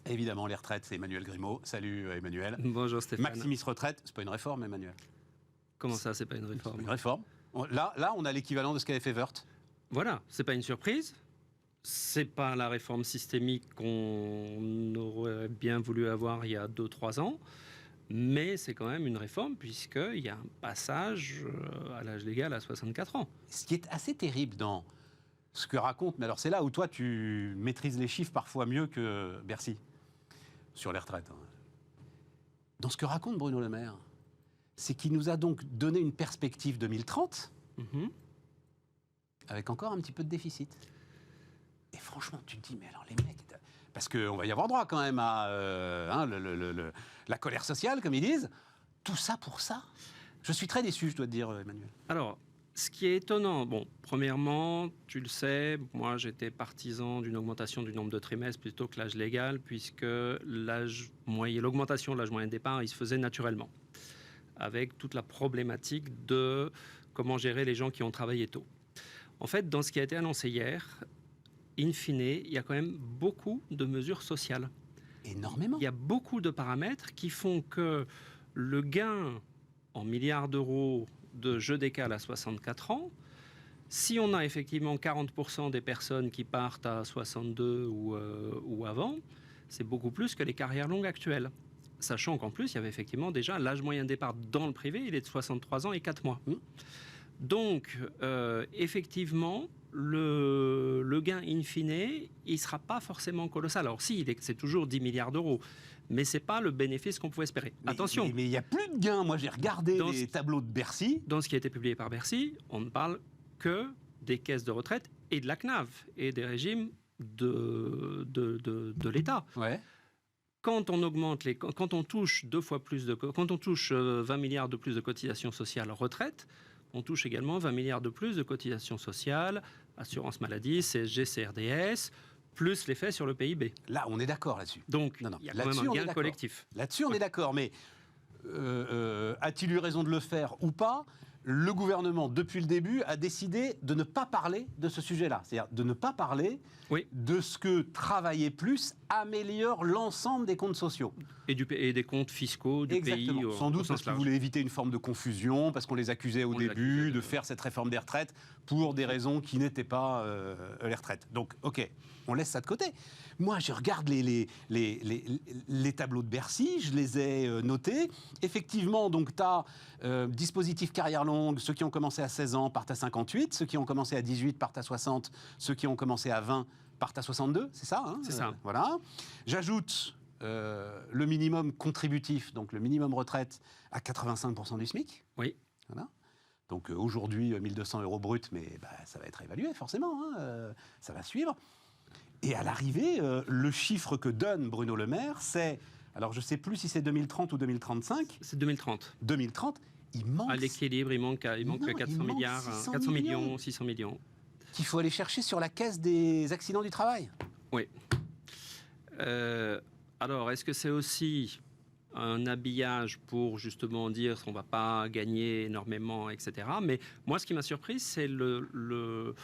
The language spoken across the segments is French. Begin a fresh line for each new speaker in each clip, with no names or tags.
Évidemment, les retraites, c'est Emmanuel Grimaud. Salut Emmanuel.
Bonjour Stéphane.
Maximis Retraite, c'est pas une réforme, Emmanuel?
Comment ça, c'est pas une réforme?
C'est une réforme. Là, on a l'équivalent de ce qu'avait fait Wörth.
Voilà, c'est pas une surprise. C'est pas la réforme systémique qu'on aurait bien voulu avoir il y a 2-3 ans. Mais c'est quand même une réforme puisqu'il y a un passage à l'âge légal à 64 ans.
Ce qui est assez terrible dans ce que raconte, mais alors c'est là où toi tu maîtrises les chiffres parfois mieux que Bercy, sur les retraites. Dans ce que raconte Bruno Le Maire, c'est qu'il nous a donc donné une perspective 2030, avec encore un petit peu de déficit. Et franchement, tu te dis, mais alors les mecs... Parce qu'on va y avoir droit quand même à la colère sociale, comme ils disent. Tout ça pour ça. Je suis très déçu, je dois te dire, Emmanuel.
Alors, ce qui est étonnant, bon, premièrement, tu le sais, moi j'étais partisan d'une augmentation du nombre de trimestres plutôt que l'âge légal, puisque l'augmentation de l'âge moyen de départ, il se faisait naturellement, avec toute la problématique de comment gérer les gens qui ont travaillé tôt. En fait, dans ce qui a été annoncé hier, in fine, il y a quand même beaucoup de mesures sociales.
Énormément.
Il y a beaucoup de paramètres qui font que le gain en milliards d'euros de je décale à 64 ans, si on a effectivement 40% des personnes qui partent à 62 ou avant, c'est beaucoup plus que les carrières longues actuelles. Sachant qu'en plus, il y avait effectivement déjà l'âge moyen de départ dans le privé, il est de 63 ans et 4 mois. Donc, effectivement, le gain in fine, il ne sera pas forcément colossal. Alors si, c'est toujours 10 milliards d'euros, mais ce n'est pas le bénéfice qu'on pouvait espérer. Attention.
Mais il n'y a plus de gains. Moi, j'ai regardé les tableaux de Bercy.
Dans ce qui a été publié par Bercy, on ne parle que des caisses de retraite et de la CNAV et des régimes de l'État.
Ouais.
Quand on touche 2 fois plus quand on touche 20 milliards de plus de cotisations sociales retraite, on touche également 20 milliards de plus de cotisations sociales, assurance maladie, CSG, CRDS, plus l'effet sur le PIB.
Là, on est d'accord là-dessus.
Donc, il y a quand même un gain collectif.
Là-dessus, on est d'accord, mais a-t-il eu raison de le faire ou pas? Le gouvernement, depuis le début, a décidé de ne pas parler de ce sujet-là. C'est-à-dire de ne pas parler de ce que travailler plus améliore l'ensemble des comptes sociaux.
Et des comptes fiscaux du pays.
Sans doute parce qu'ils voulaient éviter une forme de confusion, parce qu'on les accusait au début de faire cette réforme des retraites pour des raisons qui n'étaient pas les retraites. Donc, ok, on laisse ça de côté. Moi, je regarde les tableaux de Bercy, je les ai notés. Effectivement, donc, tu as dispositif carrière longue, ceux qui ont commencé à 16 ans partent à 58, ceux qui ont commencé à 18 partent à 60, ceux qui ont commencé à 20 partent à 62, c'est ça, hein?
C'est ça.
Voilà. J'ajoute le minimum contributif, donc le minimum retraite, à 85% du SMIC.
Oui.
Voilà. Donc aujourd'hui, 1 200 € brut, mais ça va être évalué forcément, hein, ça va suivre. Et à l'arrivée, le chiffre que donne Bruno Le Maire, c'est, alors je ne sais plus si c'est 2030 ou 2035.
C'est 2030.
2030, il manque...
À l'équilibre, il manque 400 milliards, 400 millions, 600 millions.
Qu'il faut aller chercher sur la caisse des accidents du travail.
Oui. Alors, est-ce que c'est aussi un habillage pour justement dire qu'on ne va pas gagner énormément, etc. Mais moi, ce qui m'a surpris, c'est le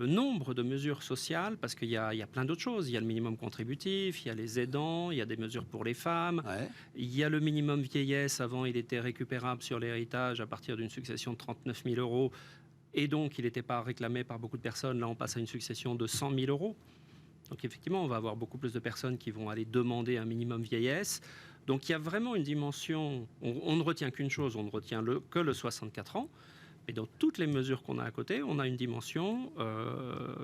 nombre de mesures sociales, parce qu'il y a plein d'autres choses. Il y a le minimum contributif, il y a les aidants, il y a des mesures pour les femmes, il y a le minimum vieillesse. Avant, il était récupérable sur l'héritage à partir d'une succession de 39 000 €. Et donc, il n'était pas réclamé par beaucoup de personnes. Là, on passe à une succession de 100 000 €. Donc, effectivement, on va avoir beaucoup plus de personnes qui vont aller demander un minimum vieillesse. Donc, il y a vraiment une dimension... On ne retient qu'une chose, on ne retient que le 64 ans. Mais dans toutes les mesures qu'on a à côté, on a une dimension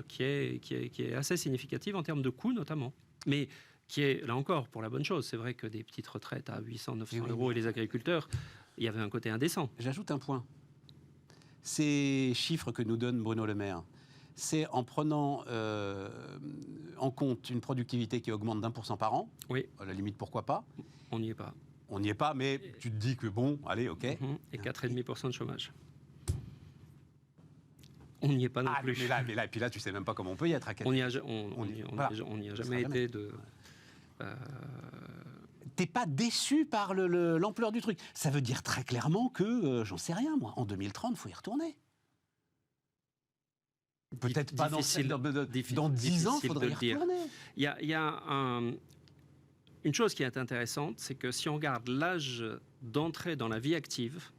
qui est assez significative en termes de coûts, notamment. Mais qui est, là encore, pour la bonne chose. C'est vrai que des petites retraites à 800, 900 € et les agriculteurs, il y avait un côté indécent.
J'ajoute un point. Ces chiffres que nous donne Bruno Le Maire, c'est en prenant en compte une productivité qui augmente d'1% par an.
Oui.
À la limite, pourquoi pas.
On n'y est pas.
On n'y est pas, mais tu te dis que bon, allez, ok.
Et 4,5% de chômage. On n'y est pas non plus.
Mais là, et puis là, tu sais même pas comment on peut y être à 4.
On n'y a jamais été de...
T'es pas déçu par l'ampleur du truc. Ça veut dire très clairement que, j'en sais rien, moi, en 2030, il faut y retourner. Peut-être pas dans 10 ans, il faudrait y retourner.
Il y a une chose qui est intéressante, c'est que si on regarde l'âge d'entrée dans la vie active,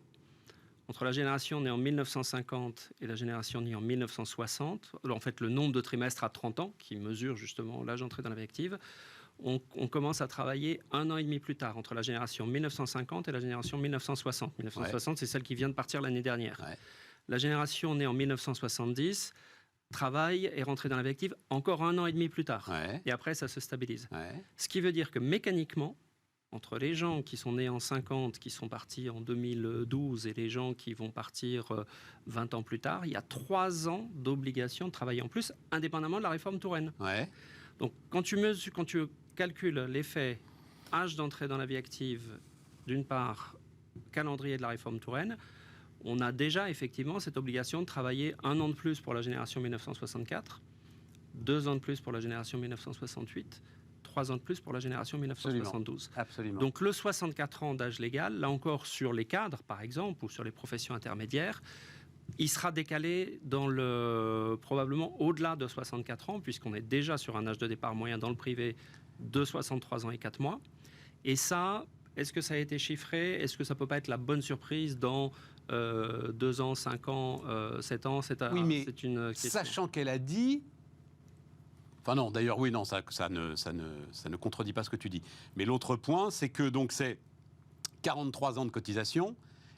entre la génération née en 1950 et la génération née en 1960, en fait le nombre de trimestres à 30 ans, qui mesure justement l'âge d'entrée dans la vie active, on commence à travailler 1 an et demi plus tard, entre la génération 1950 et la génération 1960. 1960, c'est celle qui vient de partir l'année dernière. Ouais. La génération née en 1970 travaille et rentrée dans la vie active encore 1 an et demi plus tard. Ouais. Et après, ça se stabilise. Ouais. Ce qui veut dire que mécaniquement, entre les gens qui sont nés en 50, qui sont partis en 2012, et les gens qui vont partir 20 ans plus tard, il y a 3 ans d'obligation de travailler en plus, indépendamment de la réforme Touraine. Ouais. Donc, quand tu calcules l'effet âge d'entrée dans la vie active, d'une part, calendrier de la réforme Touraine, on a déjà effectivement cette obligation de travailler 1 an de plus pour la génération 1964, 2 ans de plus pour la génération 1968, 3 ans de plus pour la génération 1972.
Absolument.
Donc le 64 ans d'âge légal, là encore sur les cadres par exemple, ou sur les professions intermédiaires, il sera décalé probablement au-delà de 64 ans, puisqu'on est déjà sur un âge de départ moyen dans le privé de 63 ans et 4 mois. Et ça, est-ce que ça a été chiffré? Est-ce que ça ne peut pas être la bonne surprise dans 2 ans, 5 ans, 7 ans?
Oui, mais c'est une question. Sachant qu'elle a dit... Enfin non, d'ailleurs, oui, non, ça ne contredit pas ce que tu dis. Mais l'autre point, c'est que donc c'est 43 ans de cotisation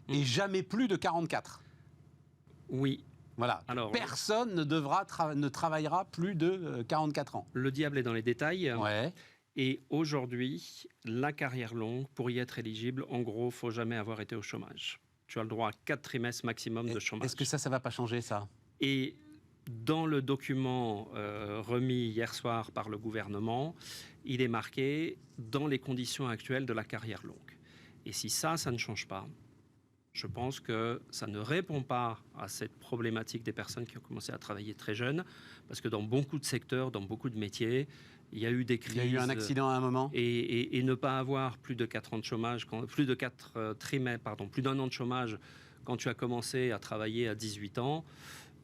et jamais plus de 44.
Oui.
Voilà. Alors, personne ne travaillera plus de 44 ans.
Le diable est dans les détails. Ouais. Et aujourd'hui, la carrière longue, pour y être éligible, en gros, il ne faut jamais avoir été au chômage. Tu as le droit à 4 trimestres maximum de chômage.
Est-ce que ça ne va pas changer, ça?
Et dans le document remis hier soir par le gouvernement, il est marqué dans les conditions actuelles de la carrière longue. Et si ça ne change pas, je pense que ça ne répond pas à cette problématique des personnes qui ont commencé à travailler très jeunes, parce que dans beaucoup de secteurs, dans beaucoup de métiers, il y a eu des crises.
Il y a eu un accident à un moment.
Et ne pas avoir plus de 4 ans de chômage, plus de 4 trimestres, pardon, plus d'1 an de chômage quand tu as commencé à travailler à 18 ans,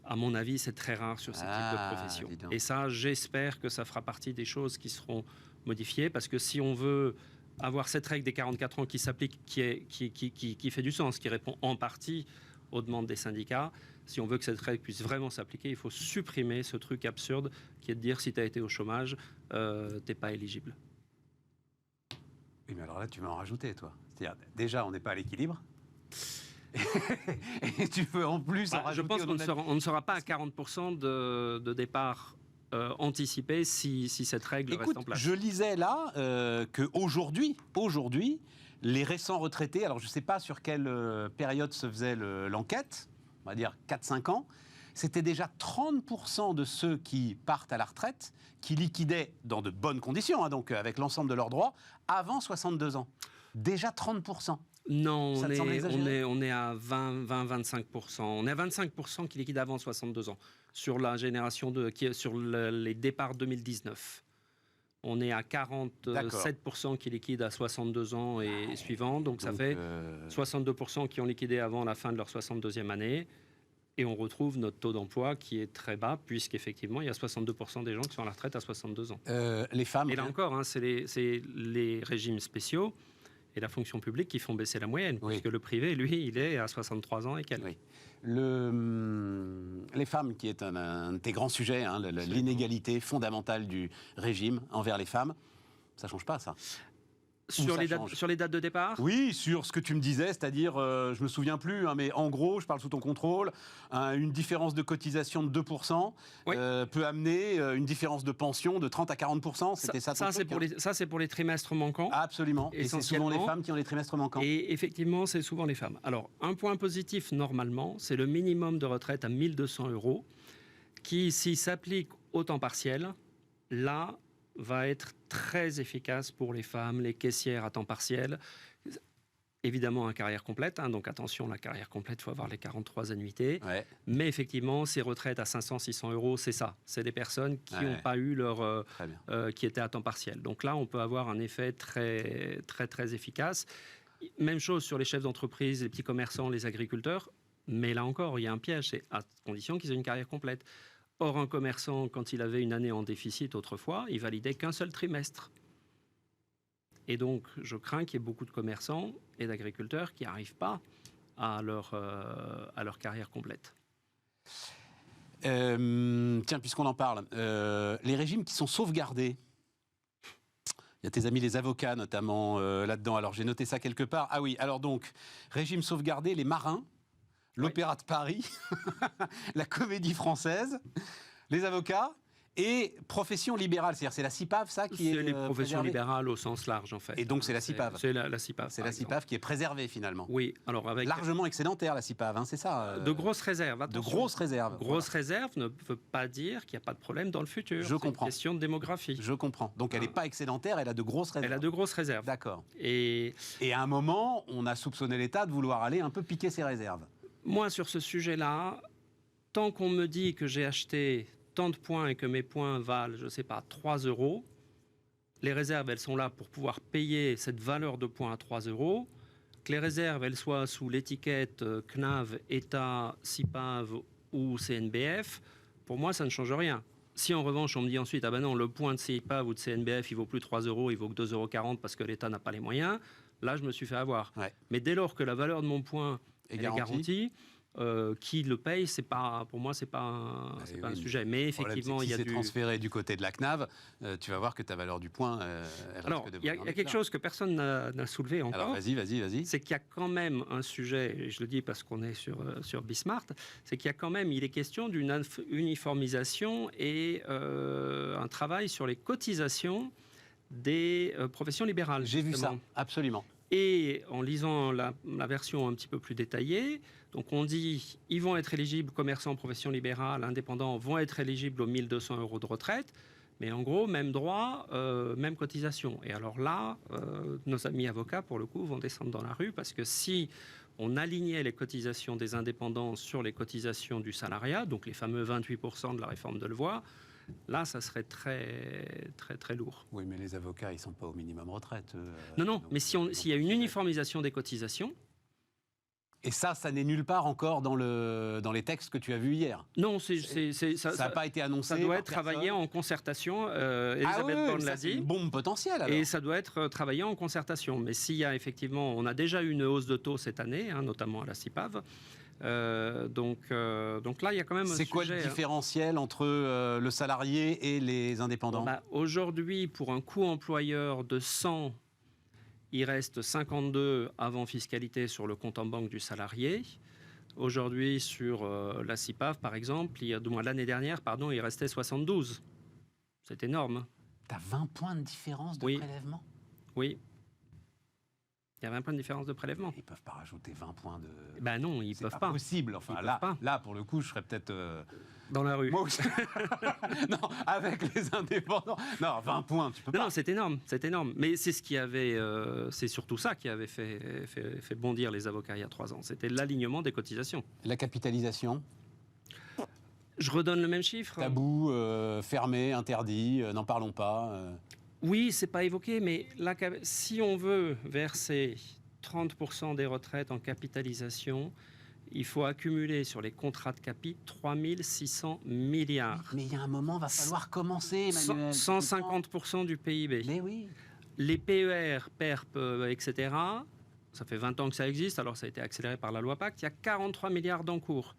à mon avis, c'est très rare sur ce type de profession. Et ça, j'espère que ça fera partie des choses qui seront modifiées, parce que si on veut avoir cette règle des 44 ans qui s'applique, qui fait du sens, qui répond en partie aux demandes des syndicats, si on veut que cette règle puisse vraiment s'appliquer, il faut supprimer ce truc absurde qui est de dire si tu as été au chômage, t'es pas éligible.
Oui, mais alors là, tu vas en rajouter, toi. C'est-à-dire, déjà, on n'est pas à l'équilibre. Et tu veux en plus en rajouter.
Je pense qu'on ne sera pas à 40% de départ anticipé si cette règle reste en place.
Je lisais là qu'aujourd'hui, les récents retraités, alors je ne sais pas sur quelle période se faisait l'enquête, on va dire 4-5 ans, c'était déjà 30% de ceux qui partent à la retraite qui liquidaient dans de bonnes conditions, hein, donc avec l'ensemble de leurs droits, avant 62 ans. Déjà 30%.
Non, on est à 20-25%. On est à 25% qui liquident avant 62 ans sur la génération sur les départs 2019. On est à 47% qui liquident à 62 ans et suivants. Donc ça fait 62% qui ont liquidé avant la fin de leur 62e année. Et on retrouve notre taux d'emploi qui est très bas, puisqu'effectivement, il y a 62% des gens qui sont à la retraite à 62 ans.
Les femmes...
Et là encore, hein, c'est les régimes spéciaux et la fonction publique qui font baisser la moyenne, oui. Puisque le privé, lui, il est à 63 ans et quelques. Oui.
Les femmes, qui est un de tes grands sujets, hein, l'inégalité fondamentale du régime envers les femmes, ça ne change pas, ça?
Sur les dates de départ?
Oui, sur ce que tu me disais, c'est-à-dire, je ne me souviens plus, hein, mais en gros, je parle sous ton contrôle, une différence de cotisation de 2% oui. Peut amener une différence de pension de 30 à 40%. C'était ça
c'est pour les trimestres manquants.
Absolument. Et c'est souvent les femmes qui ont les trimestres manquants.
Et effectivement, c'est souvent les femmes. Alors, un point positif, normalement, c'est le minimum de retraite à 1 200 € qui, s'il s'applique au temps partiel, là, va être très efficace pour les femmes, les caissières à temps partiel. Évidemment, à carrière complète. Hein, donc attention, la carrière complète, il faut avoir les 43 annuités. Ouais. Mais effectivement, ces retraites à 500-600 €, c'est ça. C'est des personnes qui n'ont pas eu qui étaient à temps partiel. Donc là, on peut avoir un effet très, très, très efficace. Même chose sur les chefs d'entreprise, les petits commerçants, les agriculteurs. Mais là encore, il y a un piège. C'est à condition qu'ils aient une carrière complète. Or, un commerçant, quand il avait une année en déficit autrefois, il validait qu'un seul trimestre. Et donc, je crains qu'il y ait beaucoup de commerçants et d'agriculteurs qui n'arrivent pas à leur carrière complète.
Tiens, puisqu'on en parle, les régimes qui sont sauvegardés, il y a tes amis les avocats notamment là-dedans. Alors j'ai noté ça quelque part. Ah oui, alors donc, régime sauvegardé, les marins, l'Opéra de Paris, la Comédie Française, les avocats et profession libérale. C'est-à-dire c'est la CIPAV, ça, qui est
C'est les professions libérales au sens large, en fait.
Et donc c'est la CIPAV.
C'est la CIPAV.
C'est la CIPAV qui est préservée finalement.
Oui, alors avec...
Largement excédentaire, la CIPAV, hein, c'est ça
De grosses réserves, attention.
De grosses réserves.
Grosses réserves ne veut pas dire qu'il n'y a pas de problème dans le futur.
Je comprends.
C'est une question de démographie.
Je comprends. Donc elle n'est pas excédentaire, elle a de grosses réserves.
Elle a de grosses réserves.
D'accord.
Et
à un moment, on a soupçonné l'État de vouloir aller un peu piquer ses réserves.
Moi, sur ce sujet-là, tant qu'on me dit que j'ai acheté tant de points et que mes points valent, je ne sais pas, 3 €, les réserves, elles sont là pour pouvoir payer cette valeur de points à 3 €, que les réserves, elles soient sous l'étiquette CNAV, État, CIPAV ou CNBF, pour moi, ça ne change rien. Si en revanche, on me dit ensuite, ah ben non, le point de CIPAV ou de CNBF, il vaut plus 3 €, il vaut que 2,40 € parce que l'État n'a pas les moyens, là, je me suis fait avoir. Ouais. Mais dès lors que la valeur de mon point est garantie, qui le paye, c'est pas, pour moi, c'est pas un sujet. Mais effectivement,
il y a
du...
transféré du côté de la CNAV, tu vas voir que ta valeur du point.
Alors, il y a quelque chose que personne n'a soulevé encore.
Alors, vas-y.
C'est qu'il y a quand même un sujet, et je le dis parce qu'on est sur Bismart, c'est qu'il y a quand même, il est question d'une uniformisation et un travail sur les cotisations des professions libérales.
J'ai vu ça, absolument.
Et en lisant la version un petit peu plus détaillée, donc on dit ils vont être éligibles, commerçants, professions libérales, indépendants vont être éligibles aux 1 200 € de retraite, mais en gros, même droit, même cotisation. Et alors là, nos amis avocats, pour le coup, vont descendre dans la rue, parce que si on alignait les cotisations des indépendants sur les cotisations du salariat, donc les fameux 28% de la réforme de Levoy, là, ça serait très, très, très lourd.
Oui, mais les avocats, ils ne sont pas au minimum retraite.
Non, mais s'il y a une uniformisation des cotisations...
Et ça n'est nulle part encore dans les textes que tu as vus hier.
Non, ça
n'a pas été annoncé.
Ça doit être travaillé en concertation. Elisabeth Borne l'a dit.
C'est une bombe potentielle. Alors.
Et ça doit être travaillé en concertation. Mais s'il y a effectivement, on a déjà eu une hausse de taux cette année, hein, notamment à la CIPAV. Donc là, il y a quand même un sujet.
C'est quoi le différentiel entre le salarié et les indépendants ?
Aujourd'hui, pour un coût employeur de 100, il reste 52 avant fiscalité sur le compte en banque du salarié. Aujourd'hui, sur la CIPAV, par exemple, l'année dernière, il restait 72. C'est énorme.
Tu as 20 points de différence de prélèvement ?
Oui. Il y a 20 points de différence de prélèvement.
Ils ne peuvent pas rajouter 20 points de...
Ben non, ils ne peuvent pas.
C'est possible. Enfin, là, pour le coup, je serais peut-être...
Dans la rue.
Moi aussi. Non, avec les indépendants. Non, 20 points, tu peux pas.
Non, c'est énorme, c'est énorme. Mais c'est ce qui avait... c'est surtout ça qui avait fait bondir les avocats il y a 3 ans. C'était l'alignement des cotisations. La capitalisation ? Je redonne le même chiffre.
Tabou, fermé, interdit, n'en parlons pas.
Oui, c'est pas évoqué, mais là, si on veut verser 30% des retraites en capitalisation, il faut accumuler sur les contrats de capi 3 600 milliards.
Mais il y a un moment, il va falloir commencer, Emmanuel.
150% du PIB.
Mais oui.
Les PER, PERP, etc., ça fait 20 ans que ça existe, alors ça a été accéléré par la loi Pacte, il y a 43 milliards d'encours.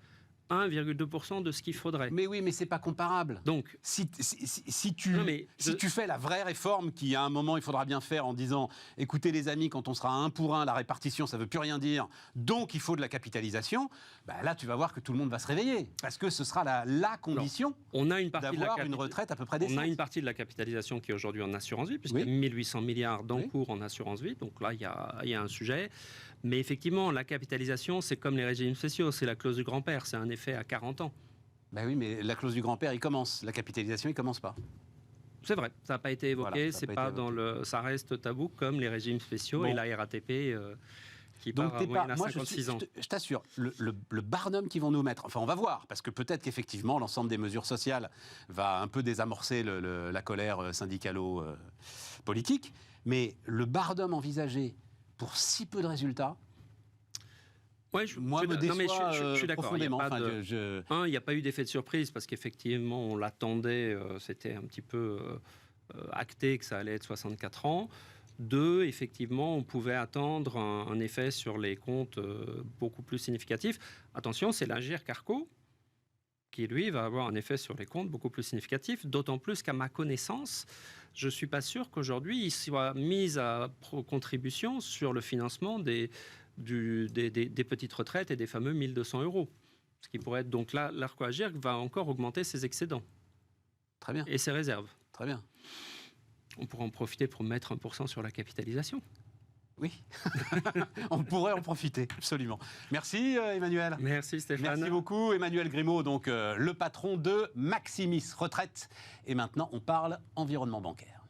1,2% de ce qu'il faudrait.
Mais oui, mais c'est pas comparable.
Donc,
si tu fais la vraie réforme qui, à un moment, il faudra bien faire en disant, écoutez les amis, quand on sera 1 pour 1, la répartition, ça veut plus rien dire, donc il faut de la capitalisation, là, tu vas voir que tout le monde va se réveiller, parce que ce sera la condition d'avoir une retraite à peu près décente.
On a une partie de la capitalisation qui est aujourd'hui en assurance vie, puisqu'il y a 1800 milliards d'encours en assurance vie, donc là, il y a un sujet. Mais effectivement, la capitalisation, c'est comme les régimes spéciaux, c'est la clause du grand-père, c'est un effet à 40 ans. Ben oui, mais la clause du grand-père, il commence. La capitalisation, il commence pas. C'est vrai, ça n'a pas été évoqué, voilà, ça reste tabou comme les régimes spéciaux et la RATP qui part à moyenne à 56 ans. Je t'assure, le barnum qu'ils vont nous mettre, enfin on va voir, parce que peut-être qu'effectivement l'ensemble des mesures sociales va un peu désamorcer la colère syndicalo-politique, mais le barnum envisagé pour si peu de résultats,
moi, me déçoit
je suis d'accord.
profondément.
Il n'y a pas eu d'effet de surprise parce qu'effectivement, on l'attendait, c'était un petit peu acté que ça allait être 64 ans. 2, effectivement, on pouvait attendre un effet sur les comptes beaucoup plus significatif. Attention, c'est l'Agirc Arco qui, lui, va avoir un effet sur les comptes beaucoup plus significatif, d'autant plus qu'à ma connaissance, je ne suis pas sûr qu'aujourd'hui, il soit mis à contribution sur le financement des petites retraites et des fameux 1 200 €. Ce qui pourrait être donc là, l'Arco-Agirc va encore augmenter ses excédents.
Très bien.
Et ses réserves.
Très bien.
On pourrait en profiter pour mettre 1% sur la capitalisation.
Oui, on pourrait en profiter, absolument. Merci Emmanuel.
Merci Stéphane.
Merci beaucoup Emmanuel Grimaud, donc le patron de Maximis Retraite. Et maintenant, on parle environnement bancaire.